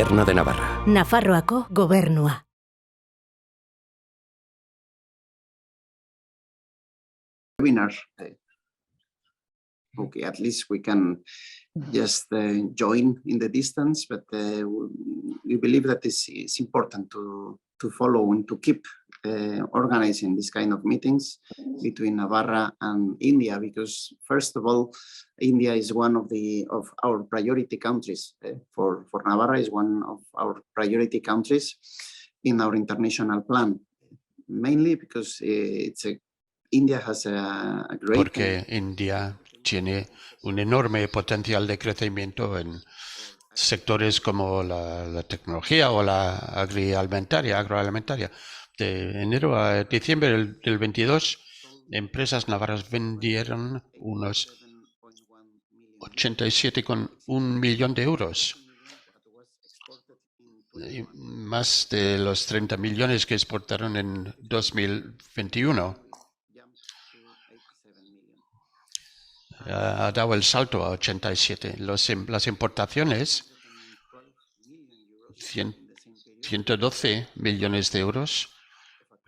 Gobierno de Navarra. Nafarroako Gobernua. Webinar. Okay, at least we can just join in the distance, but we believe that it's important to follow and to keep organizing this kind of meetings between Navarra and India, because first of all, India is one of our priority countries. For Navarra is one of our priority countries in our international plan, mainly because India has a great... Porque India tiene un enorme potencial de crecimiento en sectores como la tecnología o la agroalimentaria. De enero a diciembre del 22, empresas navarras vendieron unos 87,1 millón de euros. Y más de los 30 millones que exportaron en 2021. Ha dado el salto a 87. Las importaciones, 112 millones de euros,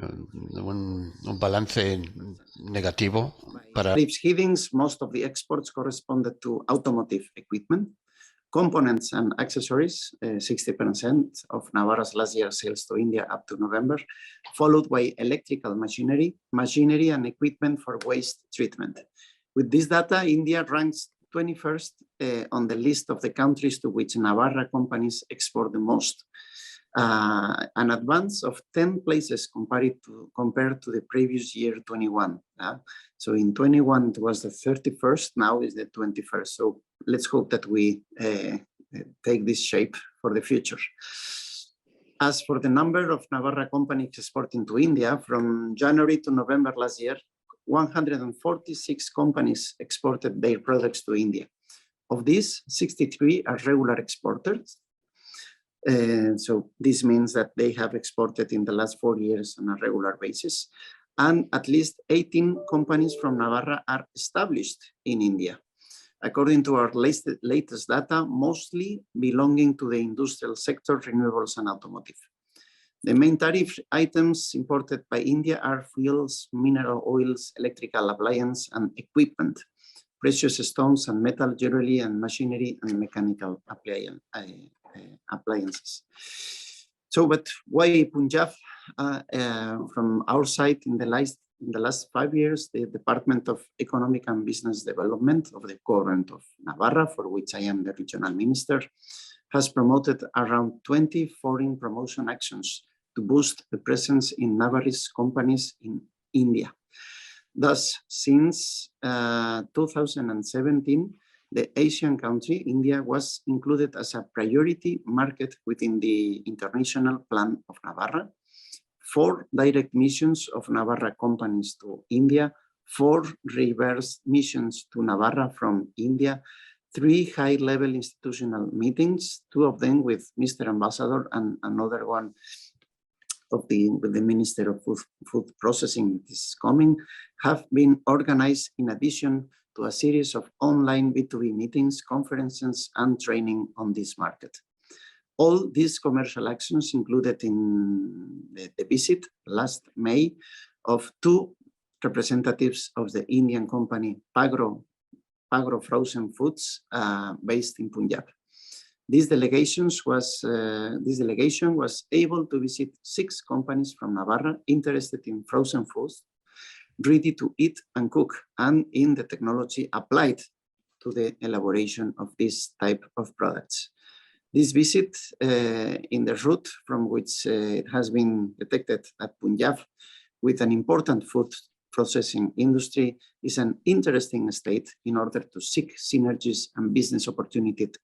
un balance negativo para... Headings, most of the exports corresponded to automotive equipment, components and accessories, 60% of Navarra's last year sales to India up to November, followed by electrical machinery and equipment for waste treatment. With this data, India ranks 21st on the list of the countries to which Navarra companies export the most, an advance of 10 places compared to the previous year, 21. So in 21, it was the 31st, now is the 21st. So let's hope that we take this shape for the future. As for the number of Navarra companies exporting to India, from January to November last year, 146 companies exported their products to India. Of these, 63 are regular exporters. So this means that they have exported in the last 4 years on a regular basis. And at least 18 companies from Navarra are established in India. According to our latest data, mostly belonging to the industrial sector, renewables and automotive. The main tariff items imported by India are fuels, mineral oils, electrical appliance and equipment, precious stones and metal jewelry and machinery and mechanical appliances. So, but why Punjab? From our side, in the last 5 years, the Department of Economic and Business Development of the Government of Navarra, for which I am the regional minister, has promoted around 20 foreign promotion actions to boost the presence in Navarrese companies in India. Thus, since 2017, the Asian country, India, was included as a priority market within the International Plan of Navarra. 4 direct missions of Navarra companies to India, 4 reverse missions to Navarra from India, 3 high-level institutional meetings, 2 of them with Mr. Ambassador and another one with the Minister of Food Processing that is coming, have been organized in addition to a series of online B2B meetings, conferences, and training on this market. All these commercial actions included in the visit last May of 2 representatives of the Indian company Pagro Frozen Foods based in Punjab. This delegation was able to visit 6 companies from Navarra interested in frozen foods, ready to eat and cook, and in the technology applied to the elaboration of this type of products. This visit in the route from which it has been detected at Punjab with an important food processing industry is an interesting state in order to seek synergies and business opportunities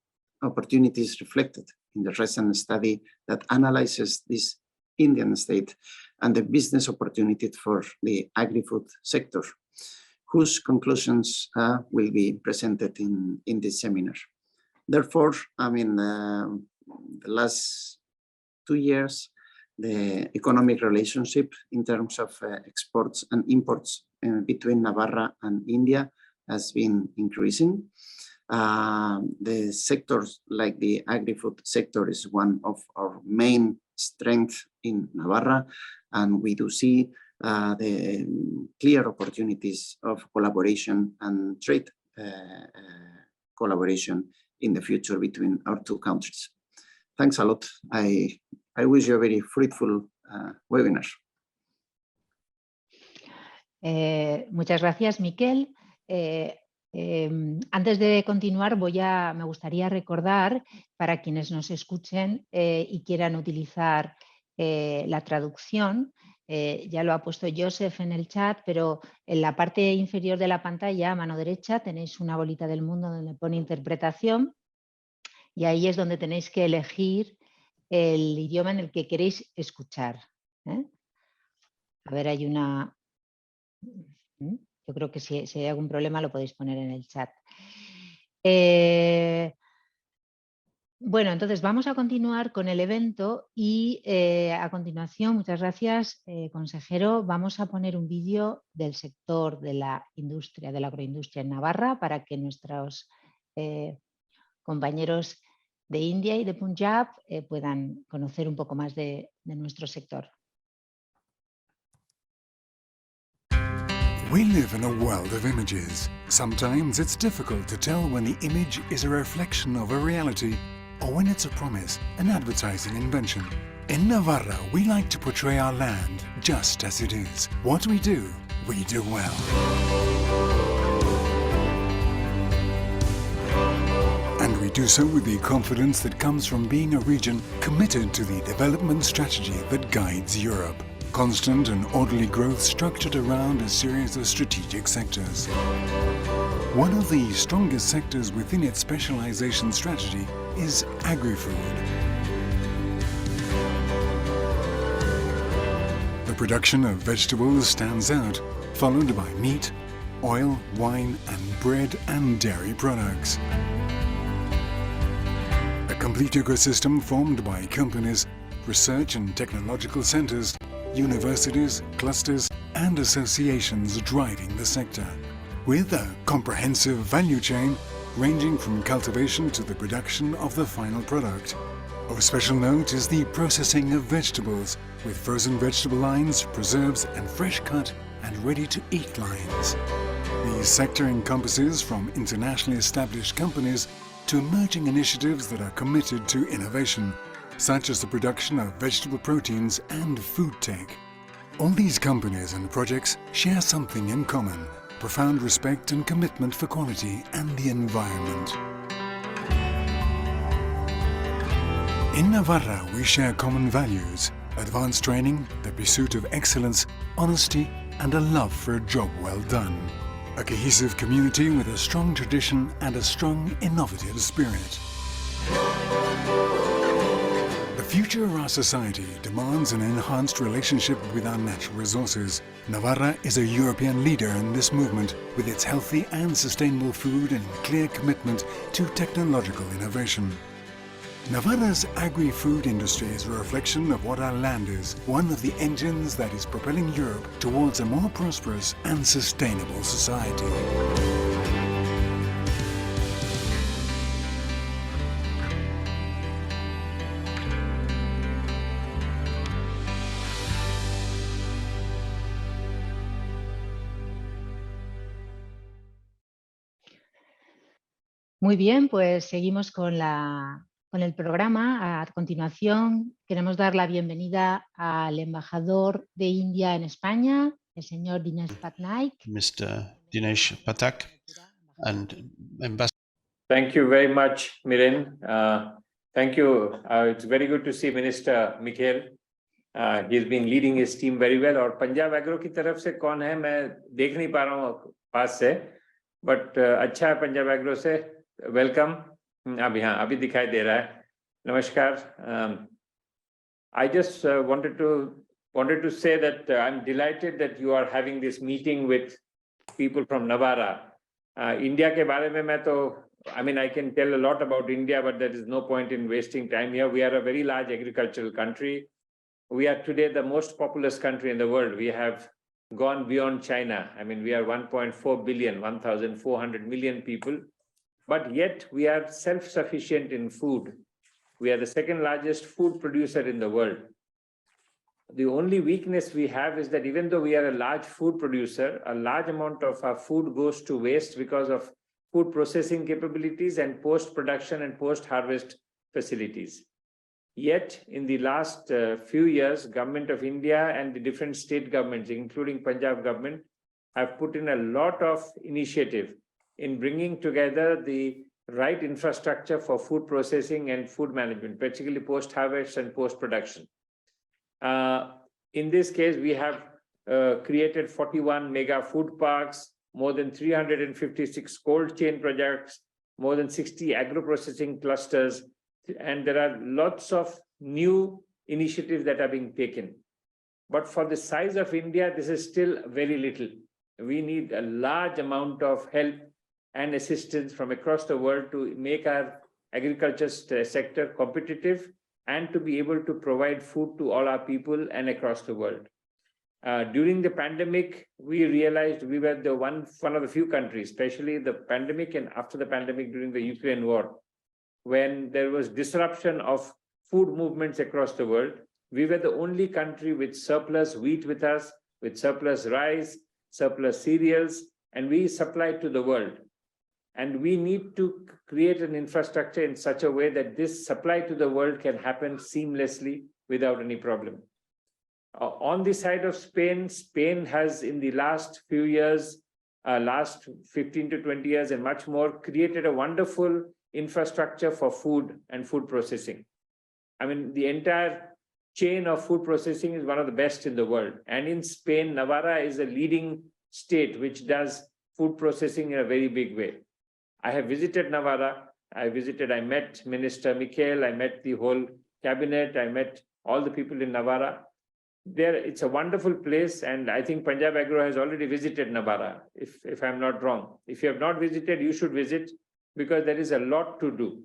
reflected in the recent study that analyzes this Indian state and the business opportunity for the agri-food sector, whose conclusions will be presented in this seminar. Therefore, I mean, the last 2 years, the economic relationship in terms of exports and imports between Navarra and India has been increasing. The sectors like the agri-food sector is one of our main strengths in Navarra, and we do see the clear opportunities of collaboration and trade collaboration in the future between our two countries. Thanks a lot. I wish you a very fruitful webinar. Muchas gracias, Mikel. Antes de continuar, me gustaría recordar para quienes nos escuchen y quieran utilizar la traducción, ya lo ha puesto Joseph en el chat, pero en la parte inferior de la pantalla, a mano derecha, tenéis una bolita del mundo donde pone interpretación y ahí es donde tenéis que elegir el idioma en el que queréis escuchar. A ver, hay una... Yo creo que si hay algún problema lo podéis poner en el chat. Bueno, entonces vamos a continuar con el evento y a continuación, muchas gracias, consejero, vamos a poner un vídeo del sector de la industria, de la agroindustria en Navarra para que nuestros compañeros de India y de Punjab puedan conocer un poco más de nuestro sector. We live in a world of images. Sometimes it's difficult to tell when the image is a reflection of a reality or when it's a promise, an advertising invention. In Navarra, we like to portray our land just as it is. What we do well. And we do so with the confidence that comes from being a region committed to the development strategy that guides Europe. Constant and orderly growth structured around a series of strategic sectors. One of the strongest sectors within its specialization strategy is agri-food. The production of vegetables stands out, followed by meat, oil, wine, and bread and dairy products. A complete ecosystem formed by companies, research and technological centers, universities, clusters, and associations driving the sector, with a comprehensive value chain ranging from cultivation to the production of the final product. Of special note is the processing of vegetables, with frozen vegetable lines, preserves, and fresh cut and ready-to-eat lines. The sector encompasses from internationally established companies to emerging initiatives that are committed to innovation, such as the production of vegetable proteins and food tech. All these companies and projects share something in common: profound respect and commitment for quality and the environment. In Navarra, we share common values: advanced training, the pursuit of excellence, honesty, and a love for a job well done. A cohesive community with a strong tradition and a strong, innovative spirit. The future of our society demands an enhanced relationship with our natural resources. Navarra is a European leader in this movement with its healthy and sustainable food and clear commitment to technological innovation. Navarra's agri-food industry is a reflection of what our land is, one of the engines that is propelling Europe towards a more prosperous and sustainable society. Muy bien, pues seguimos con el programa. A continuación, queremos dar la bienvenida al embajador de India en España, el señor Dinesh Patnaik. Mr. Dinesh Patnaik, and Ambassador. Thank you very much, Miren. Thank you. It's very good to see Minister Mikel. He's been leading his team very well. और Punjab agro की तरफ से कौन है मैं देख नहीं पा रहा हूँ पास से, but अच्छा है पंजाब एग्रो से. Welcome. अभी दिखाई दे रहा है. Namaskar. I just wanted to say that I'm delighted that you are having this meeting with people from Navarra. India के बारे में मैं तो, I mean, I can tell a lot about India, but there is no point in wasting time here. We are a very large agricultural country. We are today the most populous country in the world. We have gone beyond China. I mean, we are 1.4 billion, 1,400 million people. but yet we are self-sufficient in food. We are the second largest food producer in the world. The only weakness we have is that even though we are a large food producer, a large amount of our food goes to waste because of food processing capabilities and post-production and post-harvest facilities. Yet, in the last few years, Government of India and the different state governments, including Punjab government, have put in a lot of initiative in bringing together the right infrastructure for food processing and food management, particularly post-harvest and post-production. In this case, we have created 41 mega food parks, more than 356 cold chain projects, more than 60 agro-processing clusters, and there are lots of new initiatives that are being taken. But for the size of India, this is still very little. We need a large amount of help and assistance from across the world to make our agriculture sector competitive and to be able to provide food to all our people and across the world. During the pandemic, we realized we were the one of the few countries, especially the pandemic and after the pandemic during the Ukraine war, when there was disruption of food movements across the world. We were the only country with surplus wheat with us, with surplus rice, surplus cereals, and we supplied to the world. And we need to create an infrastructure in such a way that this supply to the world can happen seamlessly without any problem. On the side of Spain, Spain has in the last few years, last 15 to 20 years and much more, created a wonderful infrastructure for food and food processing. I mean, the entire chain of food processing is one of the best in the world. And in Spain, Navarra is a leading state which does food processing in a very big way. I have visited Navarra. I met Minister Mikel, I met the whole cabinet, I met all the people in Navarra. It's a wonderful place, and I think Punjab Agro has already visited Navarra, if I'm not wrong. If you have not visited, you should visit, because there is a lot to do.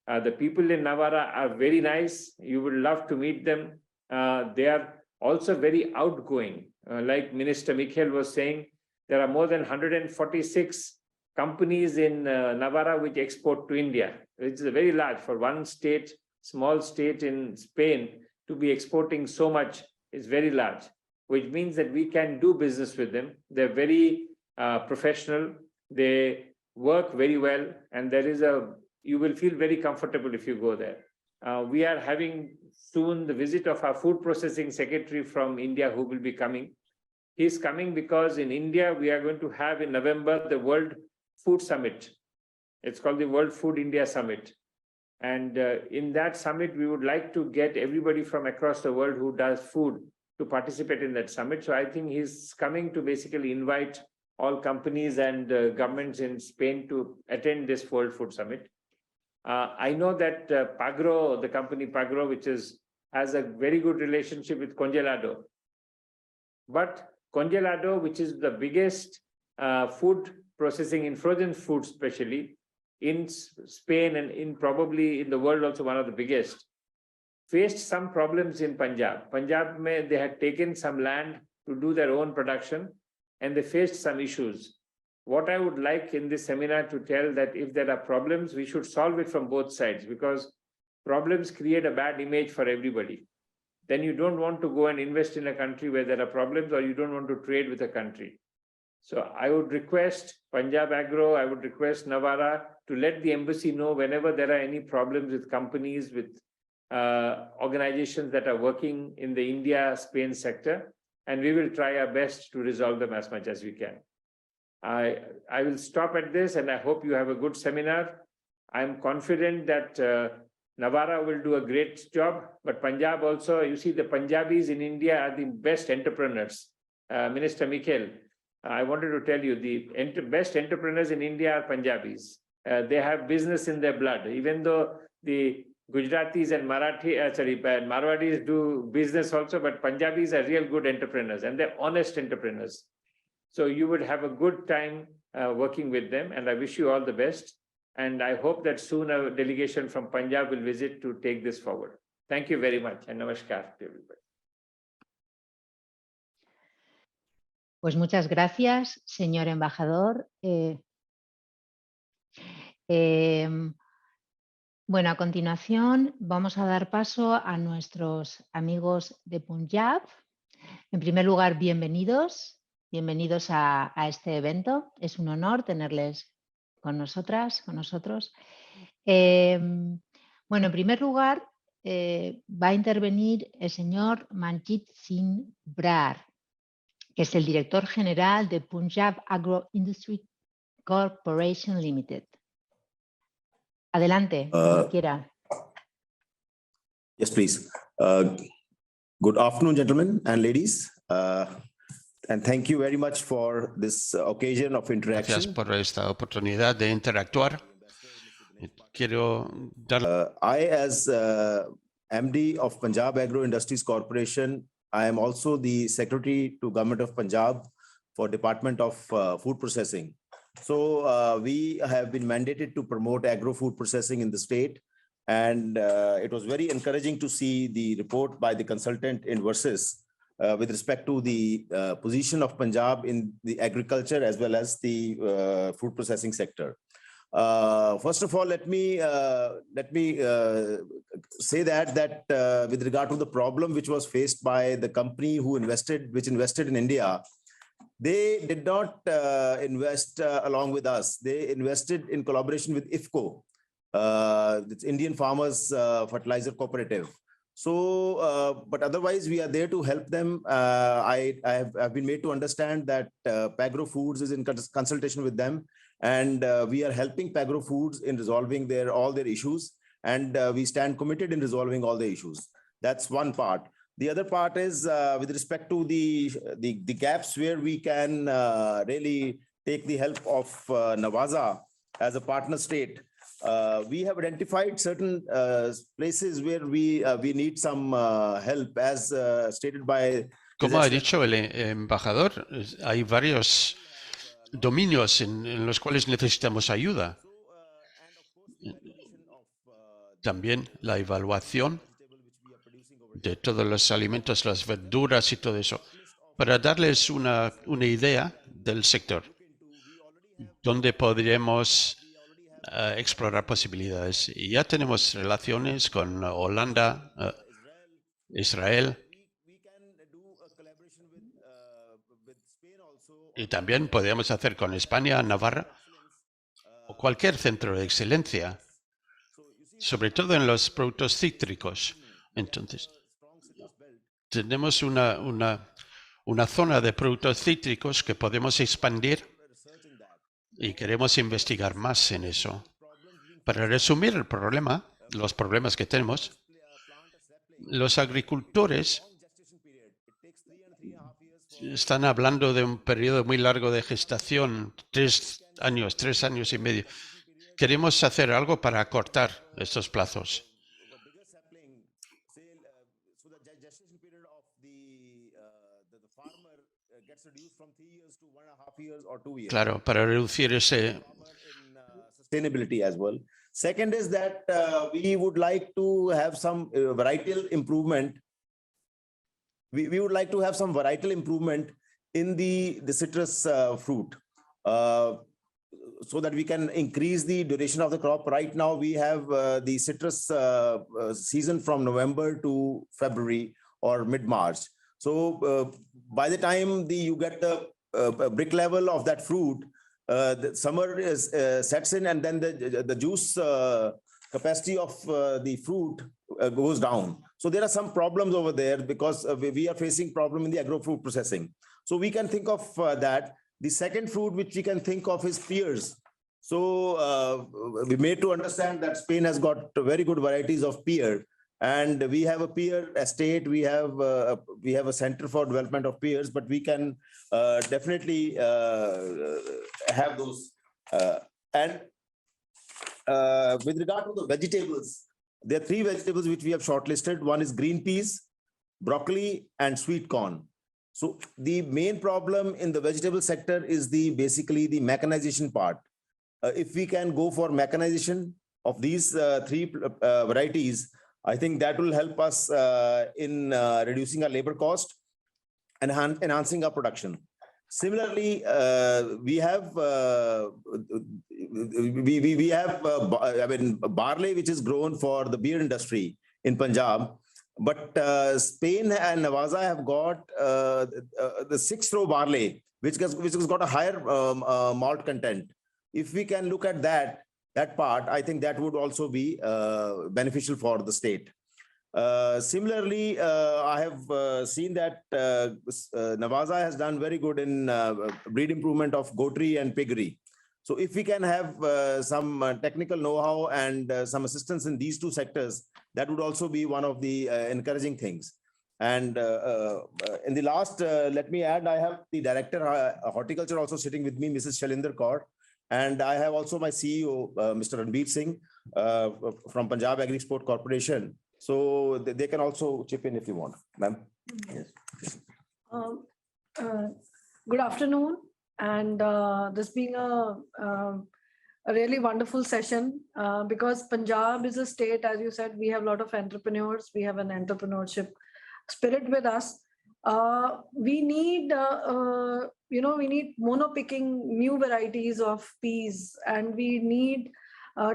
The people in Navarra are very nice. You would love to meet them. They are also very outgoing. Like Minister Mikel was saying, there are more than 146 companies in Navarra which export to India, which is a very large for one state, small state in Spain, to be exporting so much is very large, which means that we can do business with them. They're very professional. They work very well, and you will feel very comfortable if you go there. We are having soon the visit of our food processing secretary from India who will be coming. He's coming because in India, we are going to have in November the World Food Summit. It's called the World Food India Summit. And in that summit, we would like to get everybody from across the world who does food to participate in that summit. So I think he's coming to basically invite all companies and governments in Spain to attend this World Food Summit. I know that Pagro, the company Pagro, which has a very good relationship with Congelado. But Congelado, which is the biggest food processing in frozen food, especially in Spain and probably in the world also one of the biggest, faced some problems in Punjab. Punjab, they had taken some land to do their own production, and they faced some issues. What I would like in this seminar to tell that if there are problems, we should solve it from both sides, because problems create a bad image for everybody. Then you don't want to go and invest in a country where there are problems, or you don't want to trade with a country. So I would request Punjab Agro, I would request Navarra to let the embassy know whenever there are any problems with companies, with organizations that are working in the India-Spain sector, and we will try our best to resolve them as much as we can. I will stop at this, and I hope you have a good seminar. I'm confident that Navarra will do a great job, but Punjab also, you see, the Punjabis in India are the best entrepreneurs. Minister Mikel, I wanted to tell you, the best entrepreneurs in India are Punjabis. They have business in their blood, even though the Gujaratis and Marwadis do business also, but Punjabis are real good entrepreneurs, and they're honest entrepreneurs. So you would have a good time working with them, and I wish you all the best. And I hope that soon a delegation from Punjab will visit to take this forward. Thank you very much, and namaskar to everybody. Pues muchas gracias, señor embajador. Bueno, a continuación vamos a dar paso a nuestros amigos de Punjab. En primer lugar, bienvenidos a este evento. Es un honor tenerles con nosotras, con nosotros. Bueno, en primer lugar, va a intervenir el señor Manjit Singh Brar, que es el director general de Punjab Agro Industry Corporation Limited. Adelante, cuando quiera. Yes, please. Good afternoon, gentlemen and ladies. And thank you very much for this occasion of interaction. Gracias por esta oportunidad de interactuar. Quiero dar I, as MD of Punjab Agro Industries Corporation, I am also the Secretary to Government of Punjab for Department of Food Processing. So we have been mandated to promote agro-food processing in the state. And it was very encouraging to see the report by the consultant in Versus with respect to the position of Punjab in the agriculture as well as the food processing sector. First of all, let me say that with regard to the problem which was faced by the company which invested in India, they did not invest along with us. They invested in collaboration with IFCO, it's Indian Farmers Fertilizer Cooperative. So, but otherwise we are there to help them. I've been made to understand that Pagro Foods is in consultation with them, and we are helping Pagro Foods in resolving all their issues, and we stand committed in resolving all the issues. That's one part. The other part is with respect to the gaps where we can really take the help of Navaza as a partner state. We have identified certain places where we need some help, as stated by. Como ha dicho el embajador, hay varios dominios en los cuales necesitamos ayuda. También la evaluación de todos los alimentos, las verduras y todo eso, para darles una idea del sector, donde podríamos explorar posibilidades. Y ya tenemos relaciones con Holanda, Israel, y también podemos hacer con España, Navarra, o cualquier centro de excelencia, sobre todo en los productos cítricos. Entonces, tenemos una zona de productos cítricos que podemos expandir y queremos investigar más en eso. Para resumir el problema, los problemas que tenemos, los agricultores están hablando de un periodo muy largo de gestación, 3 años y medio. Queremos hacer algo para acortar estos plazos. Claro, para reducir ese. Sustainability as well. Second is that we would like to have some varietal improvement. We would like to have some varietal improvement in the citrus fruit, so that we can increase the duration of the crop. Right now, we have the citrus season from November to February or mid-March. So by the time you get the brick level of that fruit, the summer sets in, and then the juice capacity of the fruit goes down. So there are some problems over there because we are facing problem in the agro-food processing. So we can think of that. The second fruit which we can think of is pears. So we made to understand that Spain has got very good varieties of pear, and we have a pear estate. We have a center for development of pears, but we can definitely have those. And with regard to the vegetables, there are 3 vegetables which we have shortlisted. One is green peas, broccoli, and sweet corn. So the main problem in the vegetable sector is basically the mechanization part. If we can go for mechanization of these 3 varieties, I think that will help us in reducing our labor cost and enhancing our production. Similarly, we have barley, which is grown for the beer industry in Punjab. But Spain and Navaza have got the 6-row barley, which has got a higher malt content. If we can look at that part, I think that would also be beneficial for the state. Similarly, I have seen that Navaza has done very good in breed improvement of goatry and piggery. So if we can have some technical know-how and some assistance in these two sectors, that would also be one of the encouraging things. And in the last, let me add, I have the Director Horticulture also sitting with me, Mrs. Shalinder Kaur. And I have also my CEO, Mr. Ranbir Singh from Punjab Agri-Export Corporation. So they can also chip in if you want, ma'am. Yes. Good afternoon. And this being a really wonderful session because Punjab is a state, as you said, we have a lot of entrepreneurs. We have an entrepreneurship spirit with us. We need, we need monopicking new varieties of peas, and we need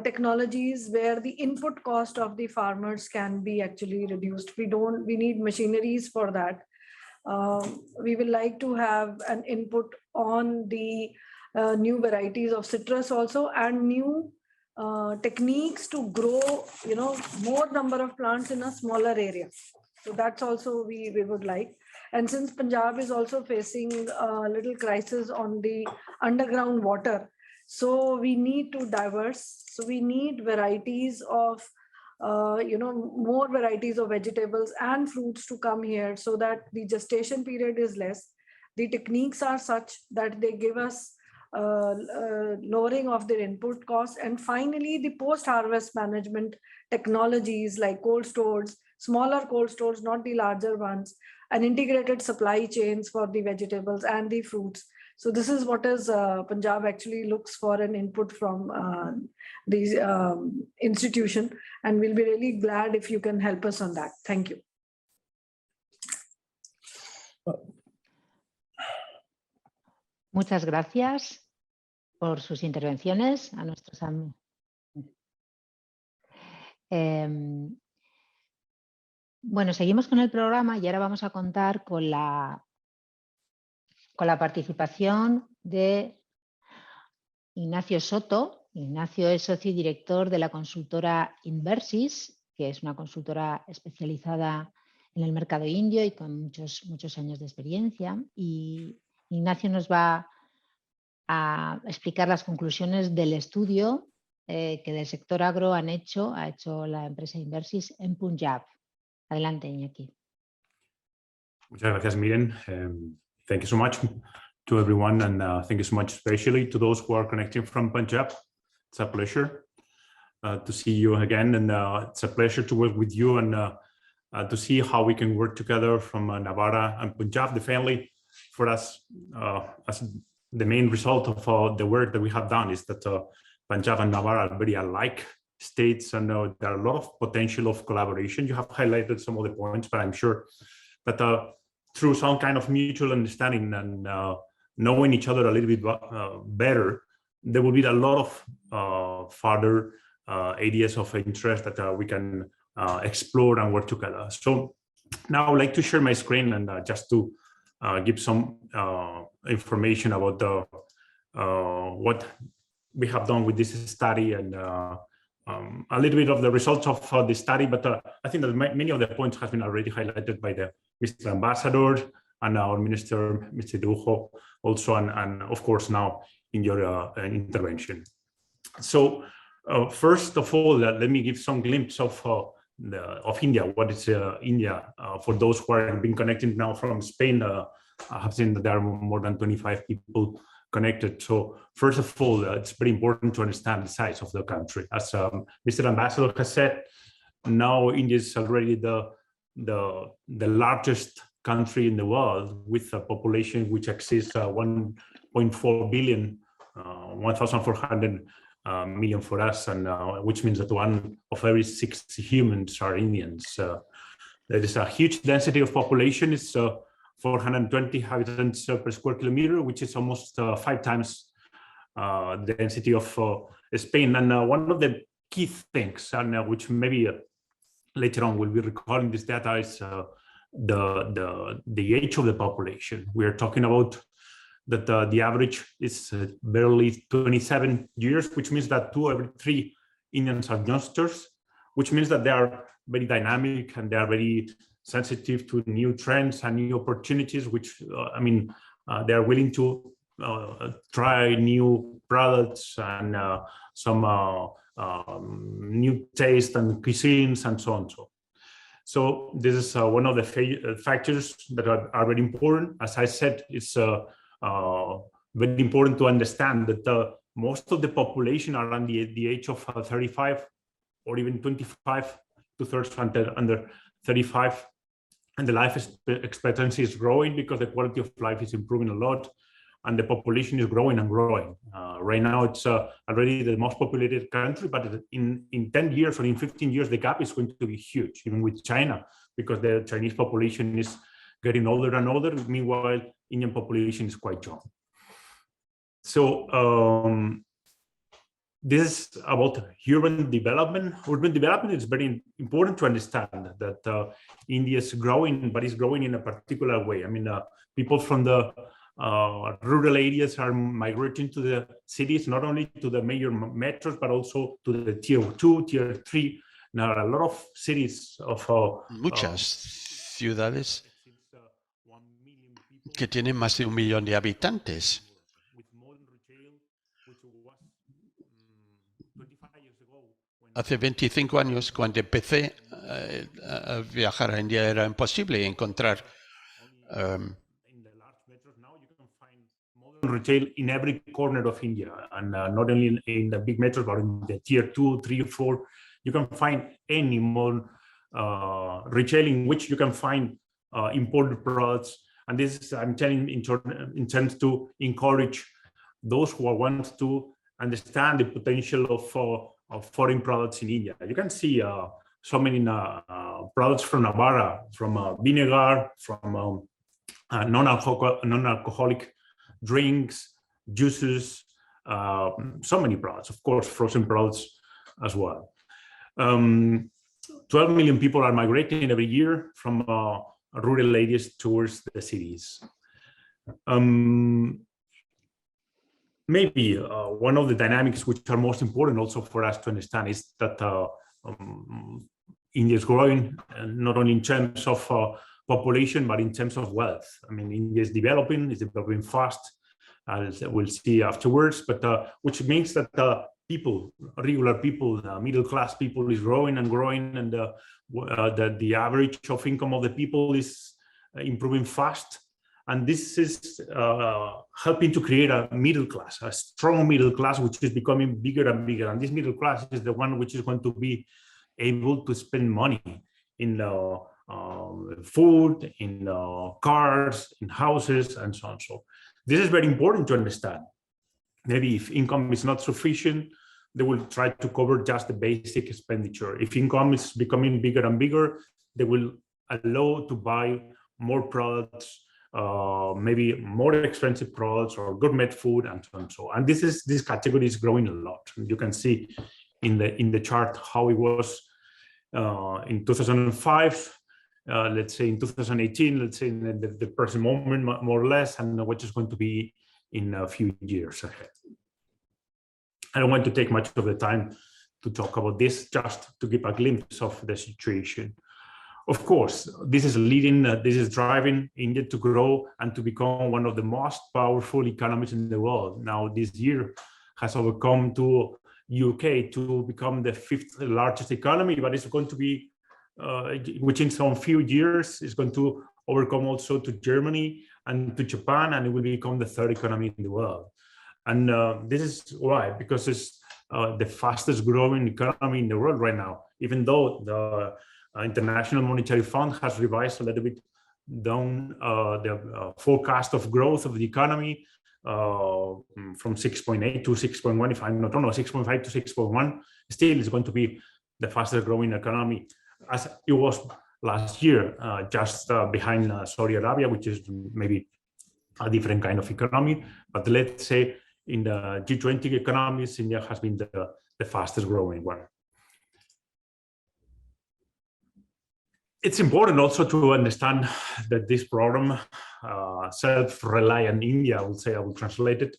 technologies where the input cost of the farmers can be actually reduced. We need machineries for that. We will like to have an input on the new varieties of citrus also, and new techniques to grow, more number of plants in a smaller area. So that's also we would like. And since Punjab is also facing a little crisis on the underground water, so we need to diverse. So we need varieties of, more varieties of vegetables and fruits to come here so that the gestation period is less. The techniques are such that they give us lowering of their input costs. And finally, the post-harvest management technologies like cold stores, smaller cold stores, not the larger ones, and integrated supply chains for the vegetables and the fruits. So this is what is Punjab actually looks for an input from these institution, and we'll be really glad if you can help us on that. Thank you. Muchas gracias por sus intervenciones a nuestros amigos. Bueno, seguimos con el programa y ahora vamos a contar con la participación de Ignacio Soto. Ignacio es socio y director de la consultora Inversis, que es una consultora especializada en el mercado indio y con muchos años de experiencia. Y Ignacio nos va a explicar las conclusiones del estudio que del sector agro ha hecho la empresa Inversis en Punjab. Adelante, Iñaki. Muchas gracias, Miren. Thank you so much to everyone, and thank you so much especially to those who are connecting from Punjab. It's a pleasure to see you again, and it's a pleasure to work with you and to see how we can work together from Navarra and Punjab, the family. For us, as the main result of the work that we have done is that Punjab and Navarra are very alike states, and there are a lot of potential of collaboration. You have highlighted some of the points, but I'm sure that through some kind of mutual understanding and knowing each other a little bit better, there will be a lot of further areas of interest that we can explore and work together. So now I would like to share my screen and just to give some information about what we have done with this study and a little bit of the results of the study, but I think that many of the points have been already highlighted by the Mr. Ambassador and our Minister, Mr. Irujo, also, and of course now in your intervention. So first of all, let me give some glimpse of India. What is India? For those who are being connected now from Spain, I have seen that there are more than 25 people connected. So first of all, it's very important to understand the size of the country. As Mr. Ambassador has said, now India is already the largest country in the world with a population which exceeds 1.4 billion, 1,400 million for us, and which means that 1 of every 6 humans are Indians. There is a huge density of population. It's 420 inhabitants per square kilometer, which is almost 5 times the density of Spain. And one of the key things, and which maybe later on we'll be recalling this data, is the age of the population. We are talking about that the average is barely 27 years, which means that 2 every 3 Indians are youngsters, which means that they are very dynamic and they are very sensitive to new trends and new opportunities, which they are willing to try new products and some new taste and cuisines and so on. So this is one of the factors that are very important. As I said, it's very important to understand that most of the population are around the age of 35 or even 25, 2/3 under 35. And the life expectancy is growing because the quality of life is improving a lot. And the population is growing and growing. Right now, it's already the most populated country, but in 10 years or in 15 years, the gap is going to be huge, even with China, because the Chinese population is getting older and older. Meanwhile, Indian population is quite young. So this is about urban development. Urban development is very important to understand that India is growing, but it's growing in a particular way. I mean, people from the rural areas are migrating to the cities, not only to the major metros, but also to the tier 2, tier 3. Now, a lot of cities of muchas ciudades que tienen más de 1 millón de habitantes. Hace 25 años, cuando empecé a viajar a India, era imposible encontrar retail in every corner of India, and not only in the big metros, but in the tier 2, 3, 4. You can find any more retail in which you can find imported products. And this is, I'm telling, intends to encourage those who want to understand the potential of foreign products in India. You can see so many products from Navarra, from vinegar, from non-alcoholic drinks, juices, so many products, of course, frozen products as well. 12 million people are migrating every year from rural areas towards the cities. Maybe one of the dynamics which are most important also for us to understand is that India is growing, not only in terms of population, but in terms of wealth. I mean, India is developing fast, as we'll see afterwards, but which means that people, regular people, middle-class people is growing and growing, and the average of income of the people is improving fast. And this is helping to create a middle class, a strong middle class, which is becoming bigger and bigger. And this middle class is the one which is going to be able to spend money in food, in cars, in houses, and so on. So this is very important to understand. Maybe if income is not sufficient, they will try to cover just the basic expenditure. If income is becoming bigger and bigger, they will allow to buy more products, maybe more expensive products or gourmet food, and so on. So, and this category is growing a lot. You can see in the chart how it was in 2005. Let's say in 2018, let's say in the present moment, more or less, and what is going to be in a few years ahead. I don't want to take much of the time to talk about this, just to give a glimpse of the situation. Of course, this is driving India to grow and to become one of the most powerful economies in the world. Now, this year has overcome to UK to become the 5th largest economy, but it's going to be, within some few years, is going to overcome also to Germany and to Japan, and it will become the 3rd economy in the world. And this is why, because it's the fastest growing economy in the world right now, even though the International Monetary Fund has revised a little bit down the forecast of growth of the economy from 6.8 to 6.1, if I'm not wrong, 6.5 to 6.1. Still, it's going to be the fastest growing economy, as it was last year, just behind Saudi Arabia, which is maybe a different kind of economy. But let's say in the G20 economies, India has been the fastest growing one. It's important also to understand that this program, self-reliant India, I would say, I will translate it,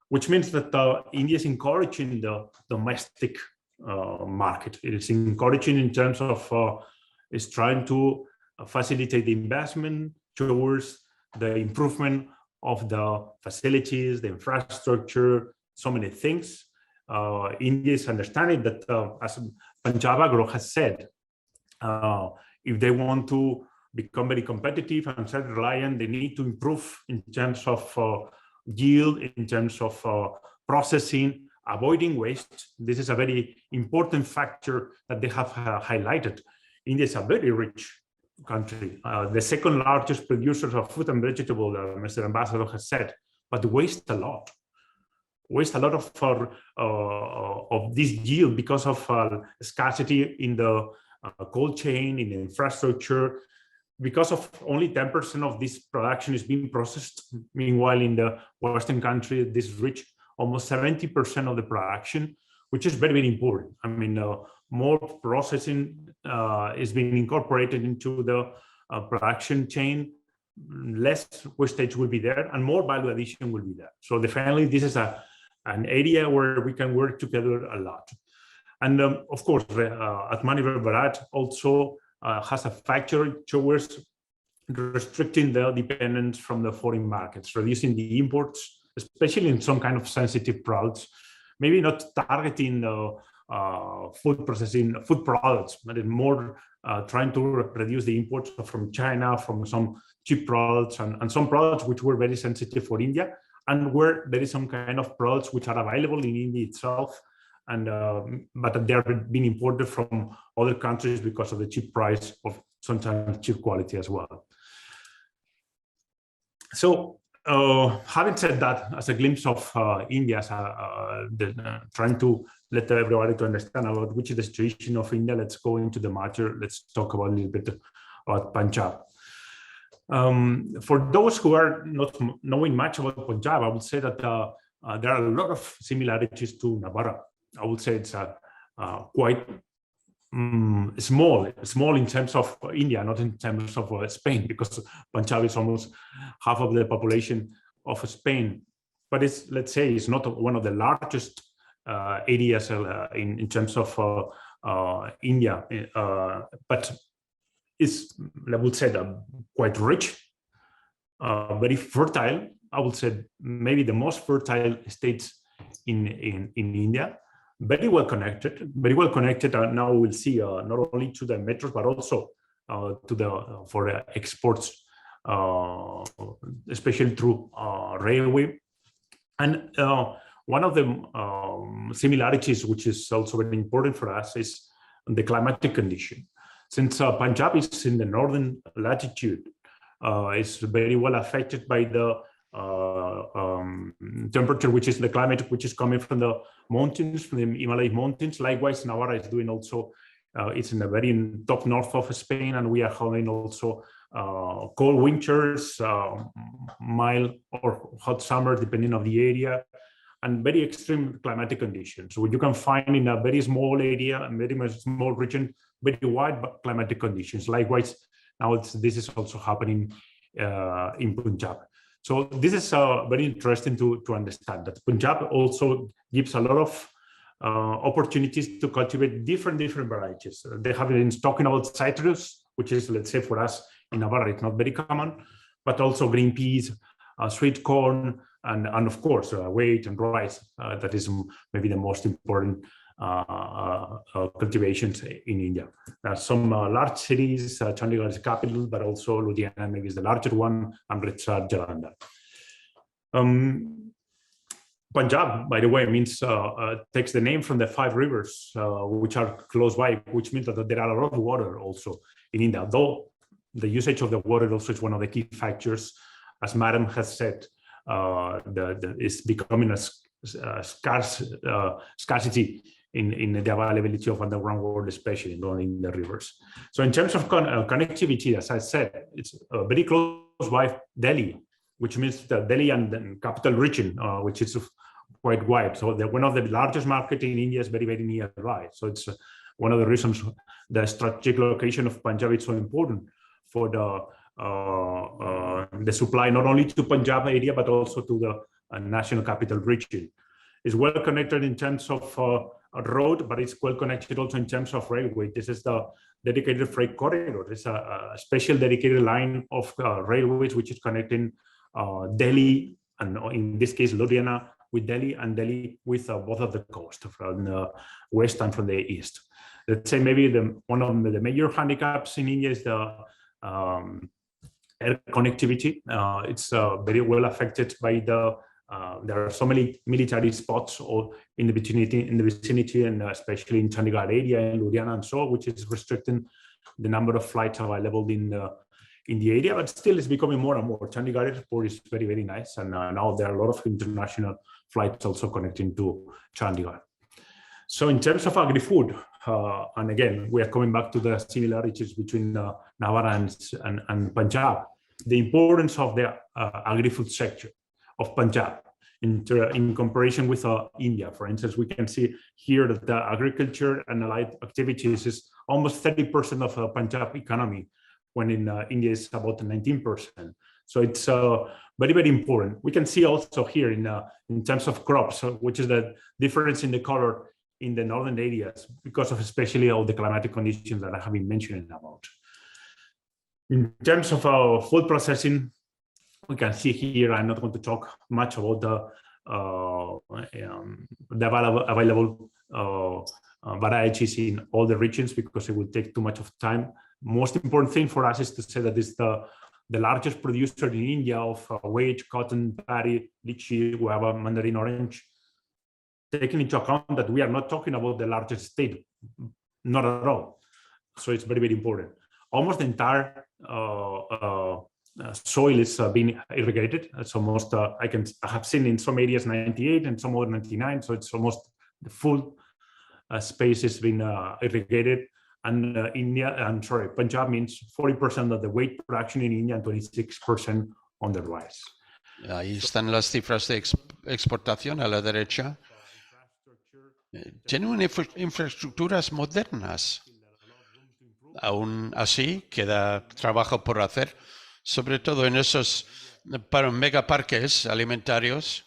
which means that India is encouraging the domestic market. It is encouraging in terms of, is trying to facilitate the investment towards the improvement of the facilities, the infrastructure, so many things. India is understanding that, as Punjab Agro has said, if they want to become very competitive and self-reliant, they need to improve in terms of yield, in terms of processing, avoiding waste. This is a very important factor that they have highlighted. India is a very rich country, the second largest producer of fruit and vegetable, Mr. Ambassador has said, but waste a lot of this yield because of scarcity in the cold chain, in the infrastructure, because of only 10% of this production is being processed. Meanwhile, in the Western country, this reach almost 70% of the production, which is very, very important. I mean, more processing is being incorporated into the production chain, less wastage will be there, and more value addition will be there. So definitely, this is an area where we can work together a lot. And of course, Atmanirbhar Bharat also has a factor towards restricting the dependence from the foreign markets, reducing the imports, especially in some kind of sensitive products, maybe not targeting food processing, food products, but more trying to reduce the imports from China, from some cheap products and some products which were very sensitive for India, and where there is some kind of products which are available in India itself, and but they are being imported from other countries because of the cheap price of sometimes cheap quality as well. So having said that, as a glimpse of India, trying to let everybody to understand about which is the situation of India, let's go into the matter. Let's talk about a little bit about Punjab. For those who are not knowing much about Punjab, I would say that there are a lot of similarities to Navarra. I would say it's quite small in terms of India, not in terms of Spain, because Punjab is almost half of the population of Spain. But it's, let's say, it's not one of the largest areas in terms of India, but it's, I would say, quite rich, very fertile. I would say maybe the most fertile states in India. Very well connected. Now we'll see not only to the metros but also for exports, especially through railway. And one of the similarities, which is also very important for us, is the climatic condition. Since Punjab is in the northern latitude, it's very well affected by the temperature, which is the climate, which is coming from the mountains, from the Himalaya mountains. Likewise, Navarra is doing also, it's in the very top north of Spain, and we are having also cold winters, mild or hot summer, depending on the area, and very extreme climatic conditions. So you can find in a very small area, a very small region, very wide climatic conditions. Likewise, now this is also happening in Punjab. So this is very interesting to understand that Punjab also gives a lot of opportunities to cultivate different varieties. They have been talking about citrus, which is, let's say, for us in Navarra, it's not very common, but also green peas, sweet corn, and of course, wheat and rice. That is maybe the most important cultivations in India. There are some large cities, Chandigarh is the capital, but also Ludhiana maybe is the larger one, Amritsar, Jalandhar. Punjab, by the way, means takes the name from the 5 rivers which are close by, which means that there are a lot of water also in India. Though the usage of the water also is one of the key factors, as Madam has said, it's becoming a scarcity in the availability of underground water, especially in the rivers. So in terms of connectivity, as I said, it's very close by Delhi, which means the Delhi and capital region, which is quite wide. So one of the largest markets in India is very, very nearby. So it's one of the reasons the strategic location of Punjab is so important for the supply, not only to Punjab area, but also to the national capital region. It's well connected in terms of a road, but it's well connected also in terms of railway. This is the dedicated freight corridor. It's a special dedicated line of railways, which is connecting Delhi, and in this case, Ludhiana, with Delhi, and Delhi with both of the coast, from the west and from the east. Let's say maybe one of the major handicaps in India is the air connectivity. It's very well affected by there are so many military spots or in the vicinity, and especially in Chandigarh area, in Ludhiana and so, which is restricting the number of flights available in the area, but still it's becoming more and more. Chandigarh airport is very, very nice, and now there are a lot of international flights also connecting to Chandigarh. So in terms of agri-food, and again, we are coming back to the similarities between Navarra and Punjab, the importance of the agri-food sector of Punjab in comparison with India. For instance, we can see here that the agriculture and allied activities is almost 30% of Punjab economy, when in India is about 19%. So it's very, very important. We can see also here in terms of crops, which is the difference in the color in the northern areas, because of especially all the climatic conditions that I have been mentioning about. In terms of food processing, we can see here, I'm not going to talk much about the available varieties in all the regions, because it will take too much of time. Most important thing for us is to say that it's the largest producer in India of wheat, cotton, paddy, lychee, guava, mandarin orange, taking into account that we are not talking about the largest state, not at all. So it's very, very important. Almost the entire soil is being irrigated. It's almost, I have seen in some areas 98 and some other 99. So it's almost the full space is being irrigated. And Punjab means 40% of the wheat production in India and 26% on the rice. Ahí están las cifras de exportación a la derecha. Tienen infraestructuras modernas. Aún así, queda trabajo por hacer, sobre todo en esos megaparques alimentarios.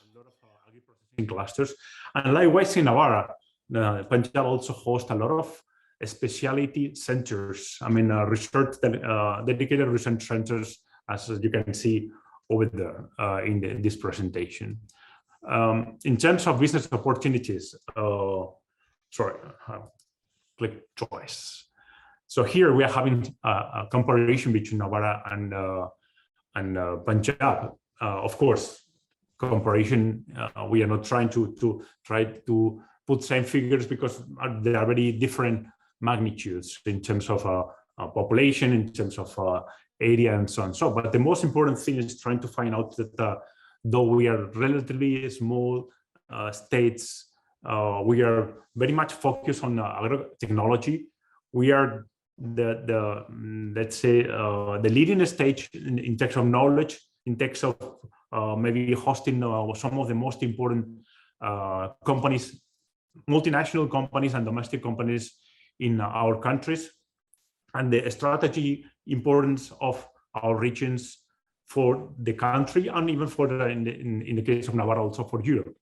In clusters. And likewise in Navarra, Punjab also hosts a lot of specialty centers. I mean, dedicated research centers, as you can see over there in this presentation. In terms of business opportunities, click choice. So here we are having a comparison between Navarra and Punjab. Of course, comparison, we are not trying to put same figures, because there are very different magnitudes in terms of population, in terms of area, and so on. So, but the most important thing is trying to find out that though we are relatively small states, we are very much focused on agro-technology. We are let's say the leading stage in terms of knowledge, in terms of maybe hosting some of the most important companies, multinational companies and domestic companies in our countries, and the strategy importance of our regions for the country, and even for in the case of Navarra, also for Europe.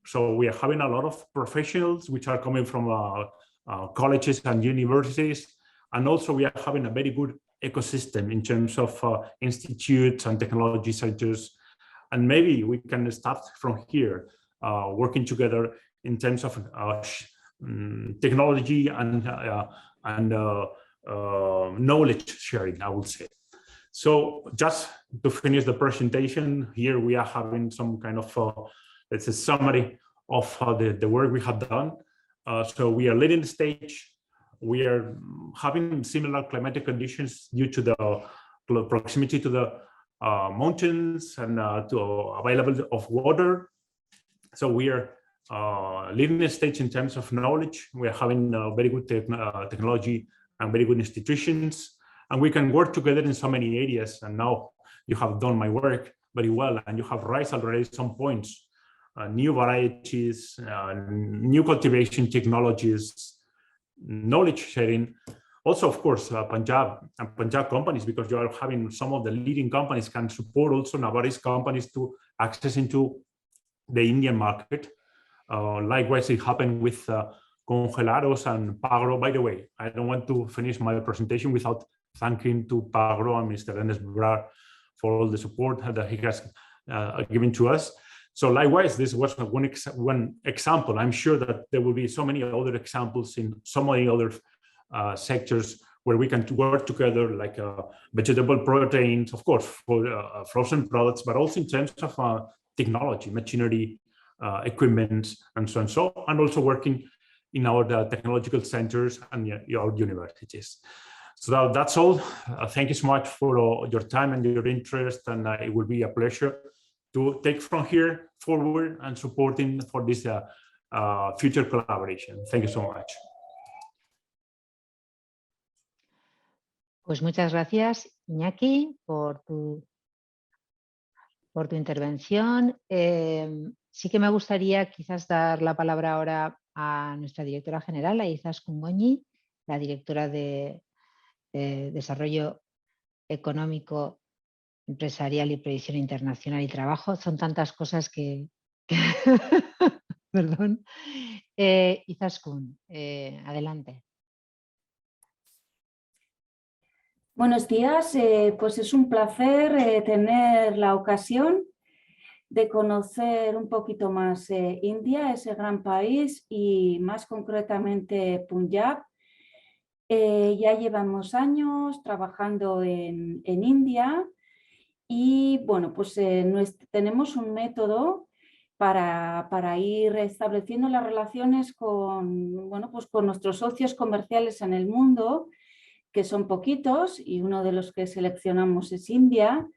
So we are having a lot of professionals which are coming from colleges and universities, and also we are having a very good ecosystem in terms of institutes and technology centers. And maybe we can start from here, working together in terms of technology and knowledge sharing, I would say. So just to finish the presentation, here we are having some kind of, let's say, summary of the work we have done. So we are leading the stage. We are having similar climatic conditions due to the proximity to the mountains and to availability of water. So we are leading stage in terms of knowledge. We are having very good technology and very good institutions, and we can work together in so many areas. And now you have done my work very well, and you have raised already some points, new varieties, new cultivation technologies, knowledge sharing. Also, of course, Punjab and Punjab companies, because you are having some of the leading companies can support also Navarrese companies to access into the Indian market. Likewise, it happened with Congelados and Pagro. By the way, I don't want to finish my presentation without thanking to Pagro and Mr. Ernest Brar for all the support that he has given to us. So likewise, this was one example. I'm sure that there will be so many other examples in so many other sectors where we can work together, like vegetable proteins, of course, for frozen products, but also in terms of technology, machinery, equipment, and so on. And also working in our technological centers and our universities. So that's all. Thank you so much for your time and your interest, and it will be a pleasure to take from here forward and supporting for this future collaboration. Thank you so much. Pues muchas gracias, Iñaki, por tu intervención. Sí que me gustaría quizás dar la palabra ahora a nuestra directora general, a Izaskun Goñi, la directora de Desarrollo Económico, Empresarial y Previsión Internacional y Trabajo. Son tantas cosas que... Perdón. Izaskun, adelante. Buenos días, pues es un placer tener la ocasión de conocer un poquito más India, ese gran país, y más concretamente Punjab. Ya llevamos años trabajando en India y bueno, pues tenemos un método para ir estableciendo las relaciones con, bueno, pues con nuestros socios comerciales en el mundo, que son poquitos, y uno de los que seleccionamos es India.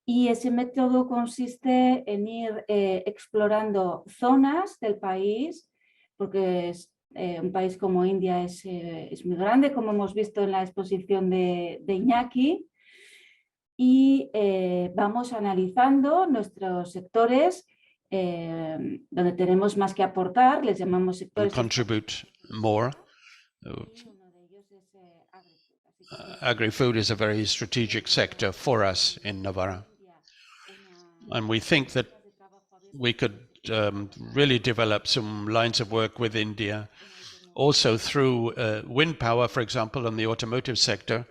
Y ese método consiste en ir explorando zonas del país, porque un país como India es muy grande, como hemos visto en la exposición de Iñaki, y vamos analizando nuestros sectores donde tenemos más que aportar, les llamamos sectores. Contribute more. Agri-food is a very strategic sector for us in Navarra. And we think that we could really develop some lines of work with India, also through wind power, for example, in the automotive sector,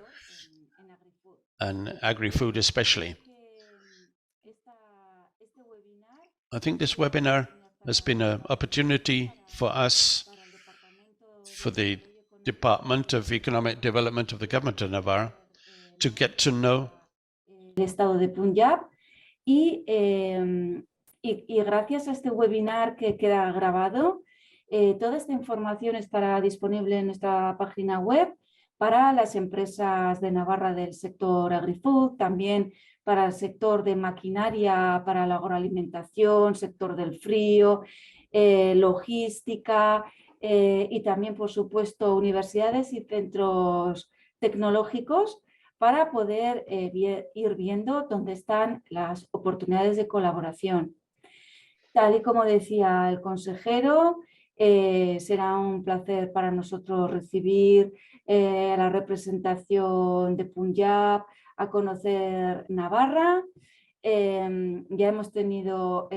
and agri-food especially. I think this webinar has been an opportunity for us, for the Department of Economic Development of the Government of Navarra, to get to know el estado de Punjab. Y gracias a este webinar que queda grabado, toda esta información estará disponible en nuestra página web para las empresas de Navarra del sector agri-food, también para el sector de maquinaria, para la agroalimentación, sector del frío, logística y también, por supuesto, universidades y centros tecnológicos, para poder ir viendo dónde están las oportunidades de colaboración. Tal y como decía el consejero, será un placer para nosotros recibir a la representación de Punjab, a conocer Navarra. Ya hemos tenido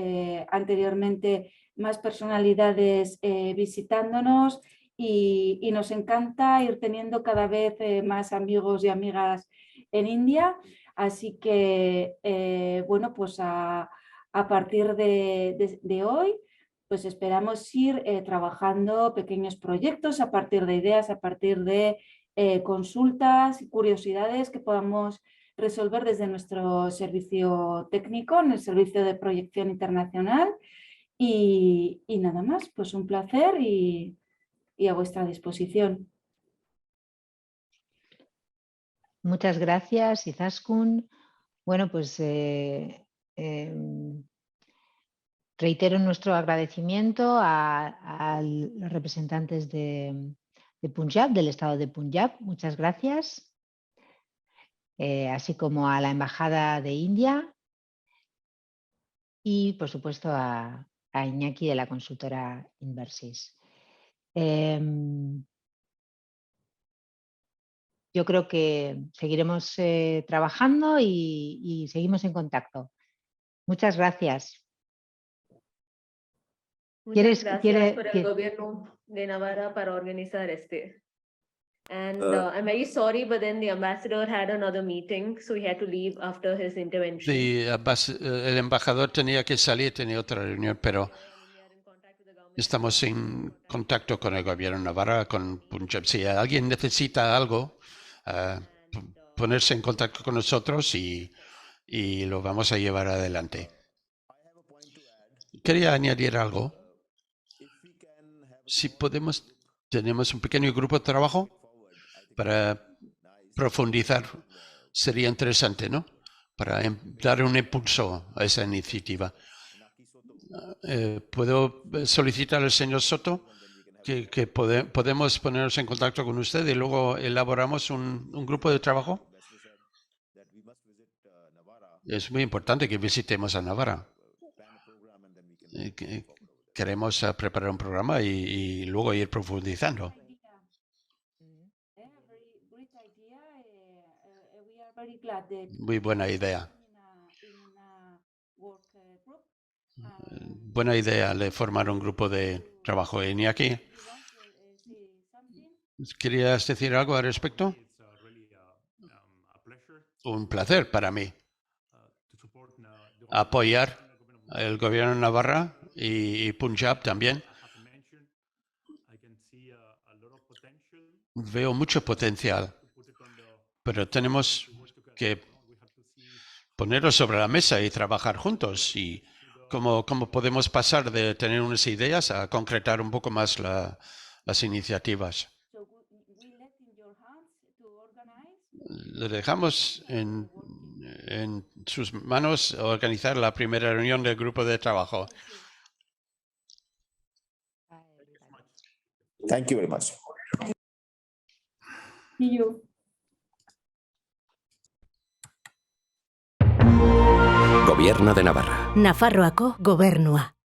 anteriormente más personalidades visitándonos, y nos encanta ir teniendo cada vez más amigos y amigas en India. Así que, bueno, pues a partir de hoy, pues esperamos ir trabajando pequeños proyectos a partir de ideas, a partir de consultas y curiosidades que podamos resolver desde nuestro servicio técnico, en el servicio de proyección internacional. Y nada más, pues un placer y a vuestra disposición. Muchas gracias, Izaskun. Bueno, pues reitero nuestro agradecimiento a los representantes de Punjab, del estado de Punjab. Muchas gracias. Así como a la Embajada de India y, por supuesto, a Iñaki de la consultora Inversis. Yo creo que seguiremos trabajando y seguimos en contacto. Muchas gracias. Muchas gracias por el Gobierno de Navarra para organizar este. And I'm very sorry, but then the ambassador had another meeting, so he had to leave after his intervention. El embajador tenía que salir, tenía otra reunión, pero estamos en contacto con el Gobierno de Navarra, con Punjab. Si alguien necesita algo, ponerse en contacto con nosotros y lo vamos a llevar adelante. Quería añadir algo. Si podemos, tenemos un pequeño grupo de trabajo para profundizar. Sería interesante, ¿no? Para dar un impulso a esa iniciativa. ¿Puedo solicitar al señor Soto que podemos ponernos en contacto con usted y luego elaboramos un grupo de trabajo? Es muy importante que visitemos a Navarra. Queremos preparar un programa y luego ir profundizando. Muy buena idea. Buena idea de formar un grupo de trabajo. Iñaki, ¿querías decir algo al respecto? Un placer para mí apoyar el Gobierno de Navarra y Punjab también. Veo mucho potencial, pero tenemos que ponerlo sobre la mesa y trabajar juntos. Y cómo podemos pasar de tener unas ideas a concretar un poco más las iniciativas. Le dejamos en sus manos organizar la primera reunión del grupo de trabajo. Thank you very much. See you. Gobierno de Navarra. Nafarroako Gobernua.